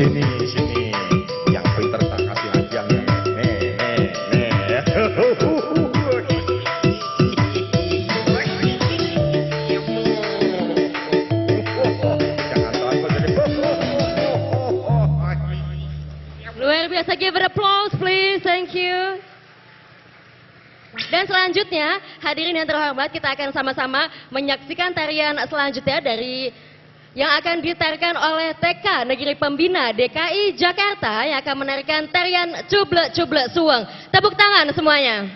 Sini, sini, yang pinter tak kasih hadiah. Luar biasa, give it applause please, thank you. Dan selanjutnya, hadirin yang terhormat, kita akan sama-sama menyaksikan tarian selanjutnya dari yang akan ditarikan oleh TK Negeri Pembina DKI Jakarta yang akan menarikan tarian Cublek Cublek Suweng. Tepuk tangan semuanya.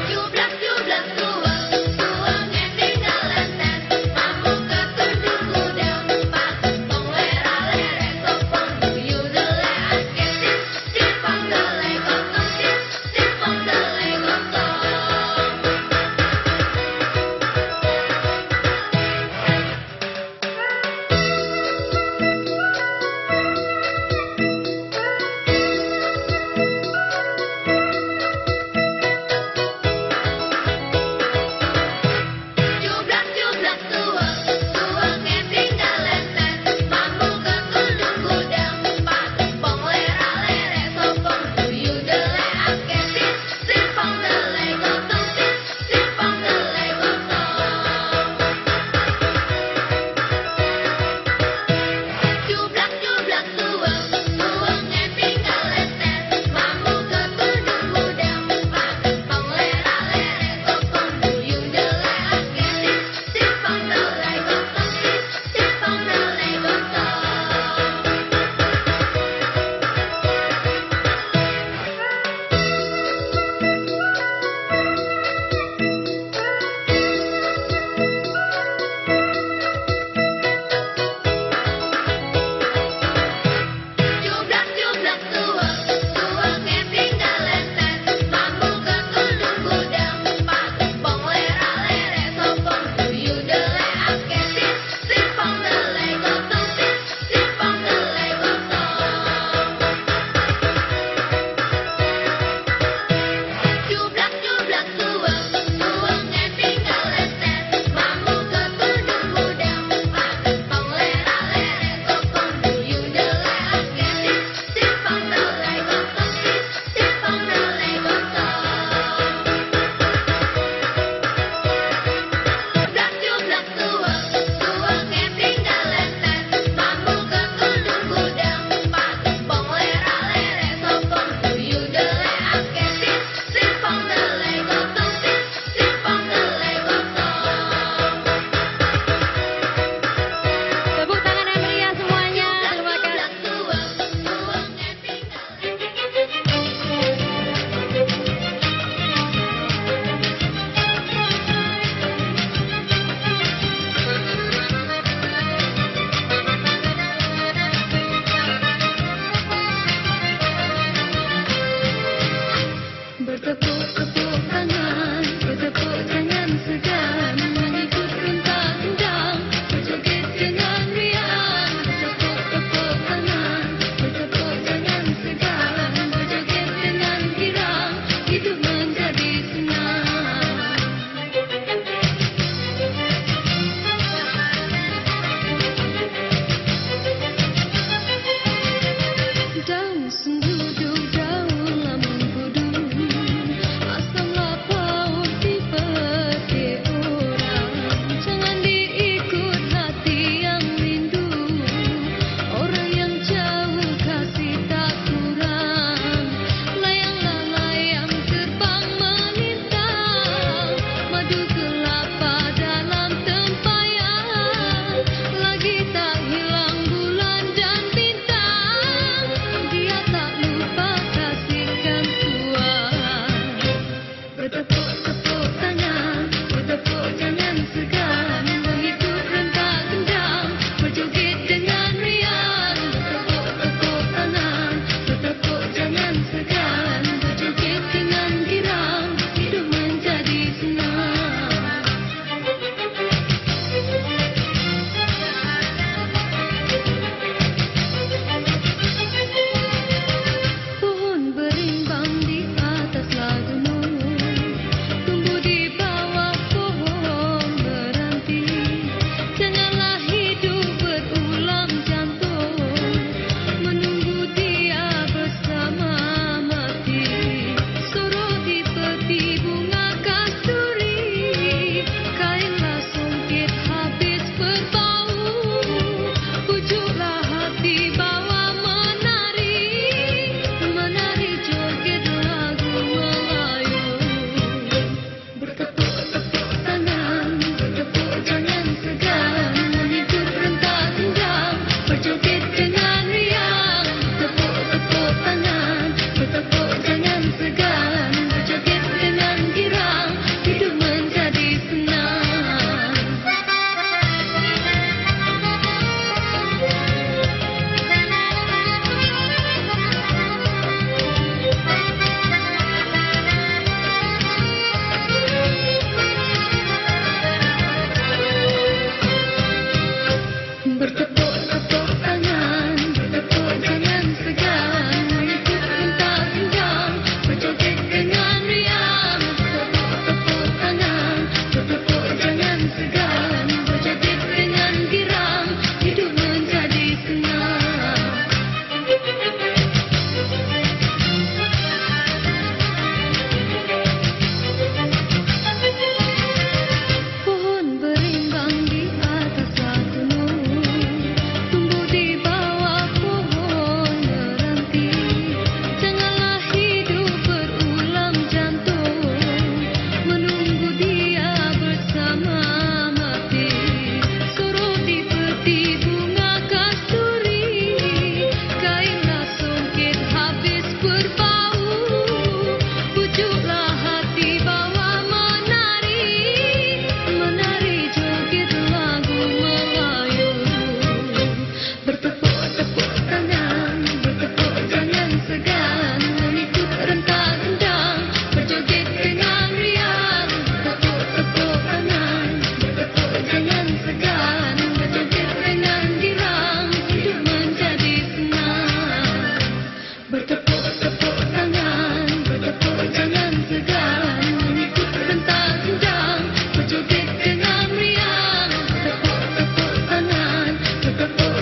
Cublak cublak suweng, suweng ing tinggal lenten.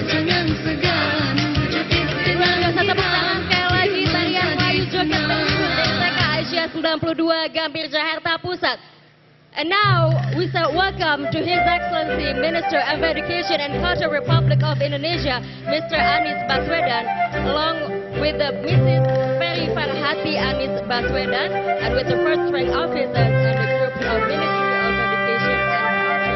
jangan segan. Terima kasih tepuk tangan sekali lagi tarian Melayu Joget Tempur dari TK Asia 92 Gambir Jakarta Pusat. And now we say welcome to His Excellency Minister of Education and Culture Republic of Indonesia, Mr. Anies Baswedan, along with the Mrs. Ferry Farhati Anies Baswedan, and with the first rank officers and the group of Ministry of Education and Culture.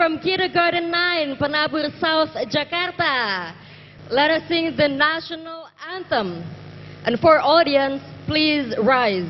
from Kindergarten 9, Penabur South, Jakarta. Let us sing the national anthem. And for audience, please rise.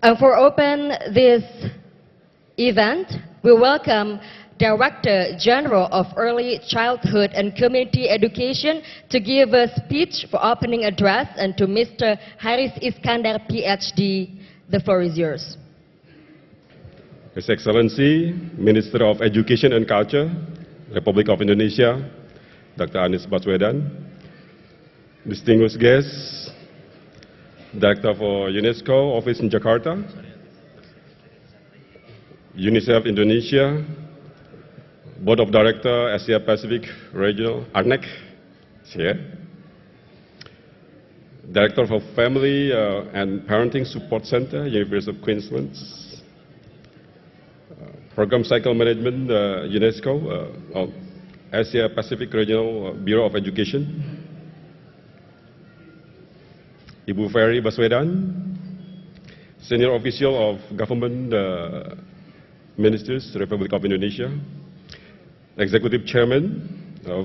And for open this event, we welcome Director General of Early Childhood and Community Education to give a speech for opening address, and to Mr. Haris Iskandar, PhD. The floor is yours. His Excellency, Minister of Education and Culture, Republic of Indonesia, Dr. Anies Baswedan, distinguished guests, Director for UNESCO Office in Jakarta, UNICEF Indonesia, Board of Directors Asia Pacific Regional, ARNEC, here, Director for Family and Parenting Support Center, University of Queensland, Program Cycle Management, UNESCO, Asia Pacific Regional Bureau of Education, Ibu Ferry Baswedan, Senior Official of Government Ministers, Republic of Indonesia, Executive Chairman of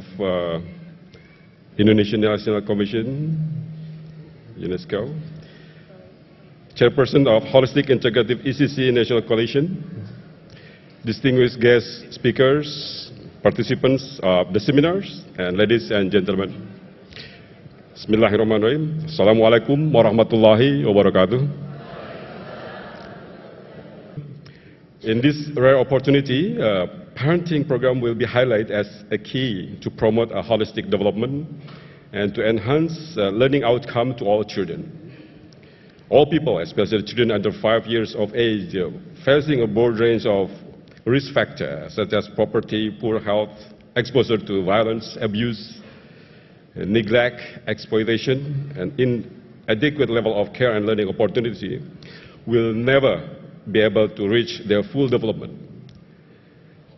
Indonesian National Commission, UNESCO, Chairperson of Holistic Integrative ECC National Coalition, distinguished guest speakers, participants of the seminars, and ladies and gentlemen. Bismillahirrahmanirrahim. Assalamualaikum warahmatullahi wabarakatuh. In this rare opportunity, parenting program will be highlighted as a key to promote a holistic development and to enhance learning outcome to all children. All people, especially children under 5 years of age, facing a broad range of risk factors such as poverty, poor health, exposure to violence, abuse, neglect, exploitation, and inadequate level of care and learning opportunity, will never be able to reach their full development.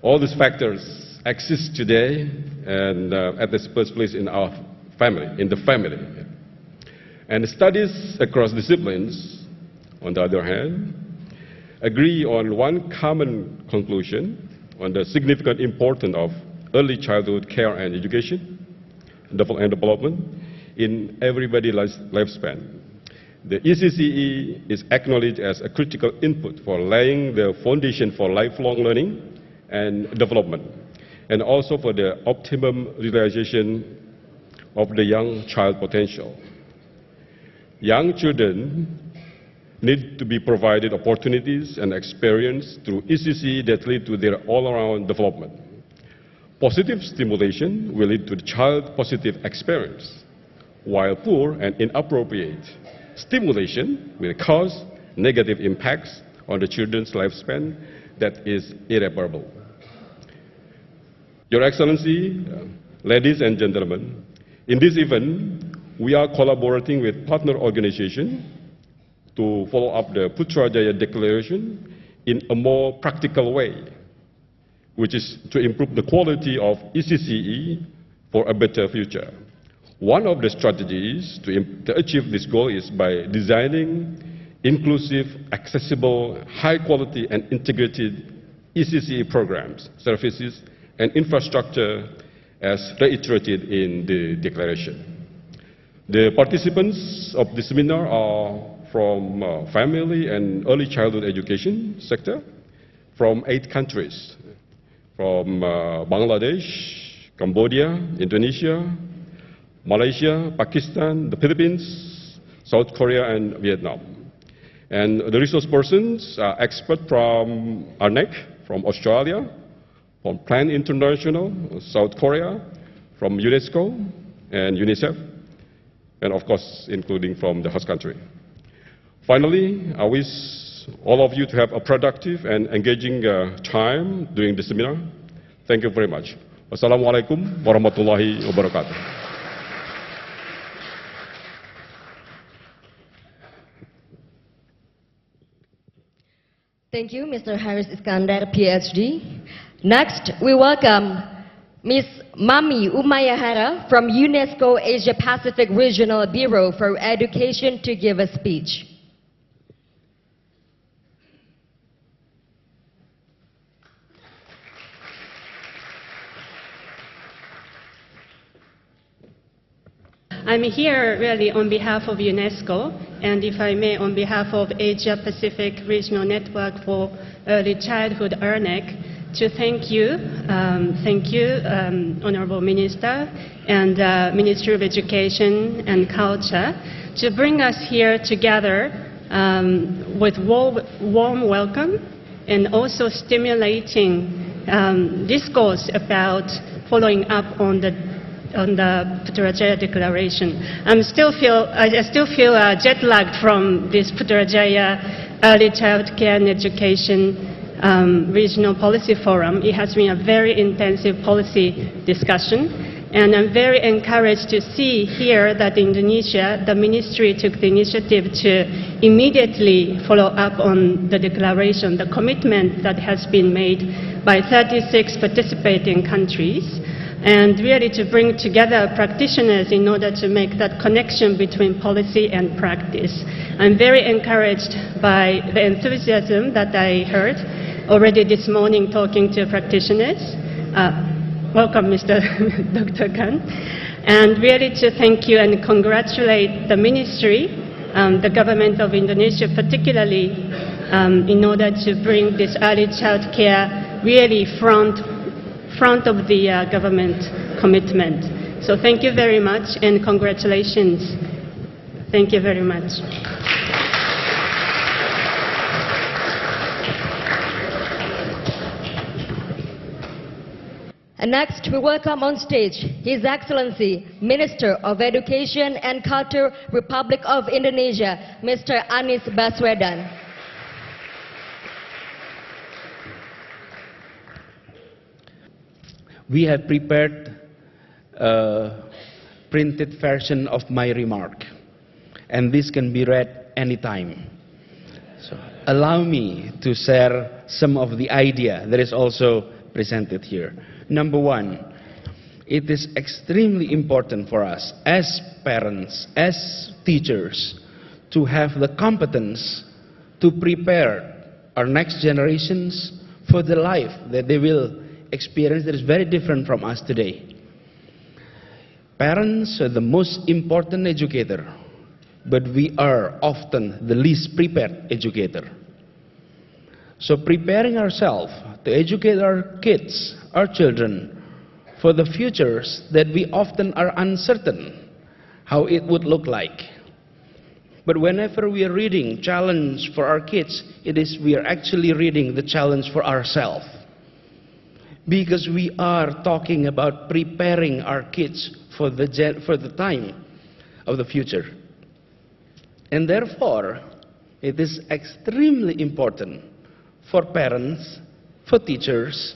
All these factors exist today and at the first place in our family, in the family. And studies across disciplines, on the other hand, agree on one common conclusion on the significant importance of early childhood care and education and development in everybody's lifespan. The ECCE is acknowledged as a critical input for laying the foundation for lifelong learning and development, and also for the optimum realization of the young child potential. Young children need to be provided opportunities and experience through ECCE that lead to their all-around development. Positive stimulation will lead to the child positive experience, while poor and inappropriate stimulation will cause negative impacts on the children's lifespan that is irreparable. Your Excellency, ladies and gentlemen, in this event, we are collaborating with partner organizations to follow up the Putrajaya Declaration in a more practical way, which is to improve the quality of ECCE for a better future. One of the strategies to achieve this goal is by designing inclusive, accessible, high-quality and integrated ECCE programs, services, and infrastructure as reiterated in the declaration. The participants of the seminar are from family and early childhood education sector from 8 countries, from Bangladesh, Cambodia, Indonesia, Malaysia, Pakistan, the Philippines, South Korea, and Vietnam. And the resource persons are experts from ARNEC, from Australia, from Plan International, South Korea, from UNESCO and UNICEF, and of course, including from the host country. Finally, I wish all of you to have a productive and engaging time during the seminar. Thank you very much. Wassalamualaikum warahmatullahi wabarakatuh. Thank you, Mr. Haris Iskandar, PhD. Next, we welcome Ms. Mami Umayahara from UNESCO Asia Pacific Regional Bureau for Education to give a speech. I'm here really on behalf of UNESCO, and if I may, on behalf of Asia Pacific Regional Network for Early Childhood, ARNEC, to thank you, Honorable Minister and Ministry of Education and Culture, to bring us here together with warm welcome and also stimulating discourse about following up on the Putrajaya Declaration. I still feel jet-lagged from this Putrajaya Early Child Care and Education Regional Policy Forum. It has been a very intensive policy discussion, and I'm very encouraged to see here that Indonesia, the ministry took the initiative to immediately follow up on the declaration, the commitment that has been made by 36 participating countries, and really to bring together practitioners in order to make that connection between policy and practice. I'm very encouraged by the enthusiasm that I heard already this morning talking to practitioners. Welcome, Mr. Dr. Khan. And really to thank you and congratulate the ministry, the government of Indonesia particularly, in order to bring this early child care really front of the government commitment. So thank you very much and congratulations. Thank you very much. And next, we welcome on stage His Excellency, Minister of Education and Culture, Republic of Indonesia, Mr. Anies Baswedan. We have prepared a printed version of my remark, and this can be read anytime. So allow me to share some of the idea that is also presented here. Number one, it is extremely important for us as parents, as teachers, to have the competence to prepare our next generations for the life that they will experience that is very different from us today. Parents are the most important educator, but we are often the least prepared educator. So preparing ourselves to educate our kids, our children, for the futures that we often are uncertain how it would look like. But whenever we are reading challenge for our kids, we are actually reading the challenge for ourselves. Because we are talking about preparing our kids for the time of the future. And therefore, it is extremely important for parents for teachers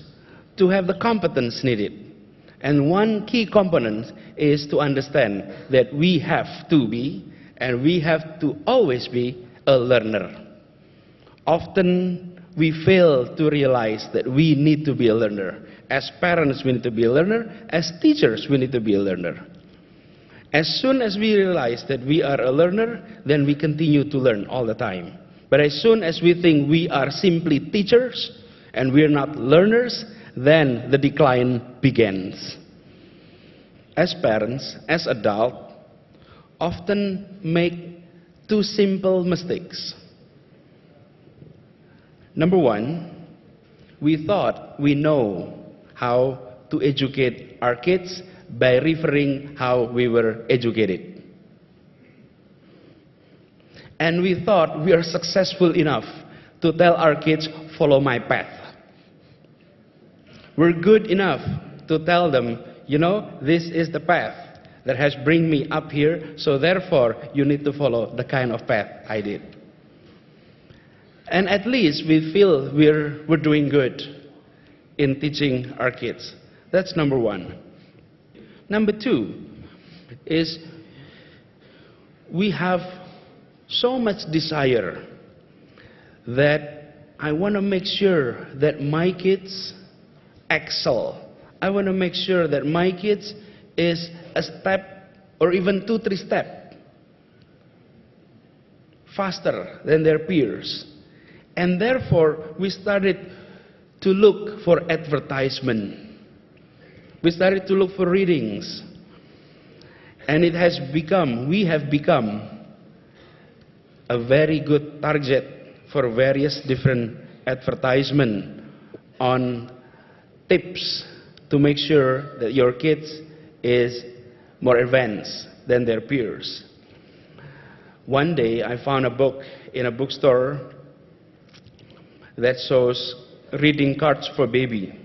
to have the competence needed. And one key component is to understand that we have to be, and we have to always be, a learner. Often we fail to realize that we need to be a learner. As parents, we need to be a learner. As teachers, we need to be a learner. As soon as we realize that we are a learner, then we continue to learn all the time. But as soon as we think we are simply teachers and we are not learners, then the decline begins. As parents, as adults, often make two simple mistakes. Number one, we thought we know how to educate our kids by referring how we were educated. And we thought we are successful enough to tell our kids, follow my path. We're good enough to tell them, you know, this is the path that has bring me up here, so therefore you need to follow the kind of path I did. And at least we feel we're doing good in teaching our kids. That's number one. Number two is we have so much desire that I want to make sure that my kids excel. I want to make sure that my kids is a step or even 2-3 steps faster than their peers. And therefore, we started to look for advertisement. We started to look for readings. And we have become a very good target for various different advertisement on tips to make sure that your kids is more advanced than their peers. One day I found a book in a bookstore that shows reading cards for baby,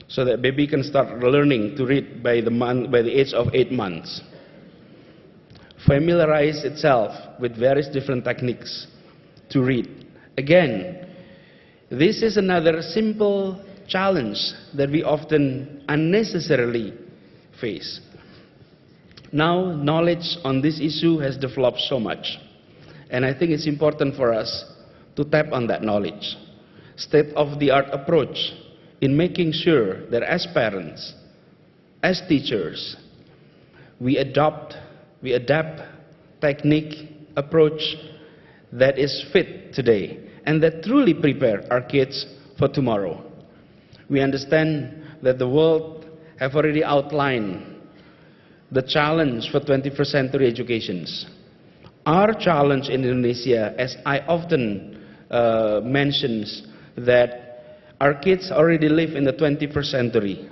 so that baby can start learning to read by the age of 8 months. Familiarize itself with various different techniques to read. Again, this is another simple challenge that we often unnecessarily face. Now, knowledge on this issue has developed so much, and I think it's important for us to tap on that knowledge. State-of-the-art approach in making sure that as parents, as teachers, we adapt technique, approach that is fit today and that truly prepare our kids for tomorrow. We understand that the world have already outlined the challenge for 21st century educations. Our challenge in Indonesia, as I often mentions, that our kids already live in the 21st century,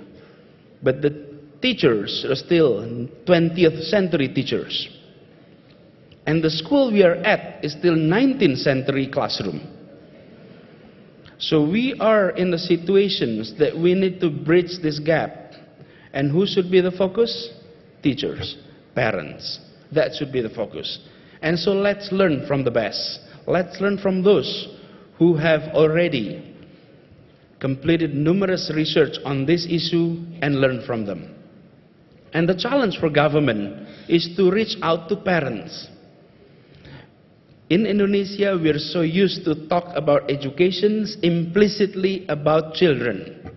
but the teachers are still 20th century teachers. And the school we are at is still 19th century classroom. So we are in the situations that we need to bridge this gap. And who should be the focus? Teachers, parents. That should be the focus. And so let's learn from the best. Let's learn from those who have already completed numerous research on this issue and learn from them. And the challenge for government is to reach out to parents. In Indonesia, we are so used to talk about education implicitly about children.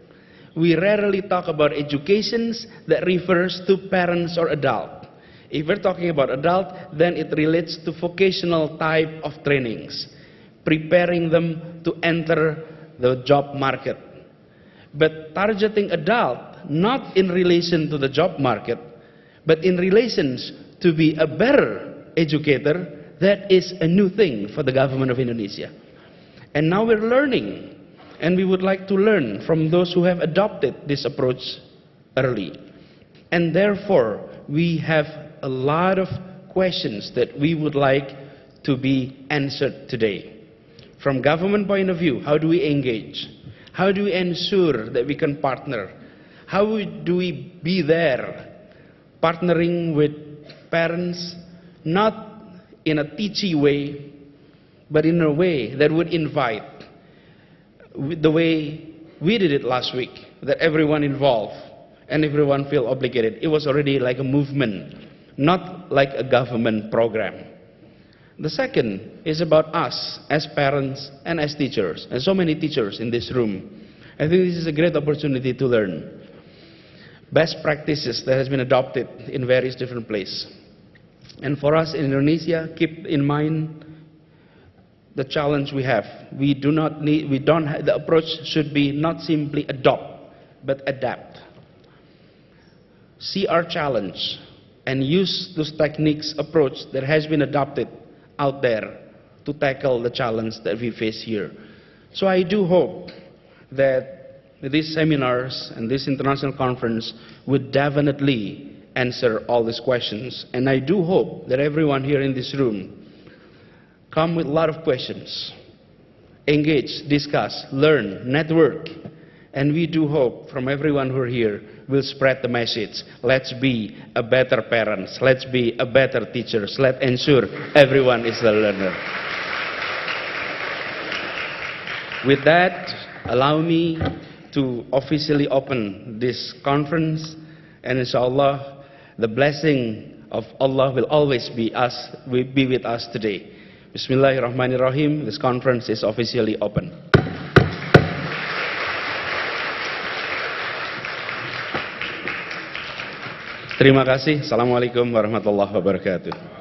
We rarely talk about educations that refers to parents or adult. If we're talking about adult, then it relates to vocational type of trainings, preparing them to enter the job market. But targeting adult, not in relation to the job market, but in relations to be a better educator, that is a new thing for the government of Indonesia. And now we're learning, and we would like to learn from those who have adopted this approach early. And therefore, we have a lot of questions that we would like to be answered today. From government point of view, how do we engage? How do we ensure that we can partner? How do we be there, partnering with parents, not in a teachy way, but in a way that would invite with the way we did it last week, that everyone involved and everyone feel obligated. It was already like a movement, not like a government program. The second is about us as parents and as teachers, and so many teachers in this room. I think this is a great opportunity to learn best practices that has been adopted in various different places. And for us in Indonesia, keep in mind the challenge we have. The approach should be not simply adopt, but adapt. See our challenge and use those techniques, approach that has been adopted out there to tackle the challenge that we face here. So I do hope that these seminars and this international conference would definitely answer all these questions. And I do hope that everyone here in this room come with a lot of questions, engage, discuss, learn, network. And we do hope from everyone who are here will spread the message. Let's be a better parents. Let's be a better teachers. Let's ensure everyone is a learner. With that, allow me to officially open this conference, and inshallah, the blessing of Allah will always be with us today. Bismillahirrahmanirrahim. This conference is officially open. Terima kasih. Assalamualaikum warahmatullahi wabarakatuh.